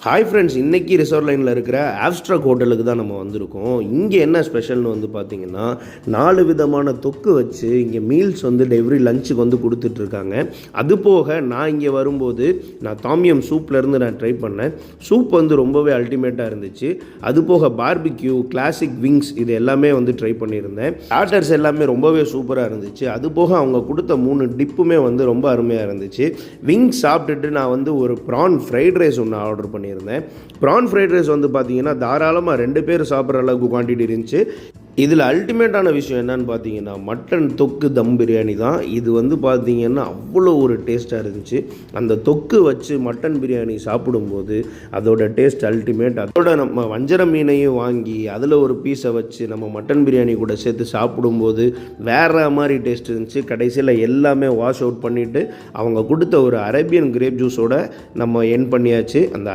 Hi friends, இன்றைக்கி reserve லைனில் இருக்கிற ஆப்ஸ்ட்ராக் ஹோட்டலுக்கு தான் நம்ம வந்திருக்கோம். இங்கே என்ன ஸ்பெஷல்னு வந்து பார்த்திங்கன்னா 4 விதமான தொக்கு வச்சு இங்கே மீல்ஸ் வந்து எவ்ரி லஞ்சுக்கு வந்து கொடுத்துட்ருக்காங்க. அது போக நான் இங்கே வரும்போது நான் தாமியம் சூப்லேருந்து நான் ட்ரை பண்ணேன். சூப் வந்து ரொம்பவே அல்டிமேட்டாக இருந்துச்சு. அது போக பார்பிக்யூ, கிளாசிக் விங்ஸ் இது எல்லாமே வந்து ட்ரை பண்ணியிருந்தேன். ஸ்டார்டர்ஸ் எல்லாமே ரொம்பவே சூப்பராக இருந்துச்சு. அது போக அவங்க கொடுத்த 3 டிப்புமே வந்து ரொம்ப அருமையாக இருந்துச்சு. விங்ஸ் சாப்பிட்டுட்டு நான் வந்து ஒரு ப்ரான் ஃப்ரைட் ரைஸ் ஒன்று ஆர்டர் பண்ணியிருந்தேன். ப்ரான் ஃப்ரைட் ரைஸ் வந்து பார்த்தீங்கன்னா தாராளமாக 2 பேர் சாப்பிட்ற அளவுக்கு குவான்டிட்டி இருந்துச்சு. இதில் அல்டிமேட்டான விஷயம் என்னன்னு பார்த்தீங்கன்னா மட்டன் தொக்கு தம் பிரியாணி தான். இது வந்து பார்த்தீங்கன்னா அவ்வளோ ஒரு டேஸ்ட்டாக இருந்துச்சு. அந்த தொக்கு வச்சு மட்டன் பிரியாணி சாப்பிடும்போது அதோட டேஸ்ட் அல்டிமேட். அதோட நம்ம வஞ்சர மீனையும் வாங்கி அதில் ஒரு பீஸை வச்சு நம்ம மட்டன் பிரியாணி கூட சேர்த்து சாப்பிடும்போது வேறு மாதிரி டேஸ்ட் இருந்துச்சு. கடைசியில் எல்லாமே வாஷ் அவுட் பண்ணிவிட்டு அவங்க கொடுத்த ஒரு அரேபியன் கிரேப் ஜூஸோட நம்ம என் பண்ணியாச்சு. அந்த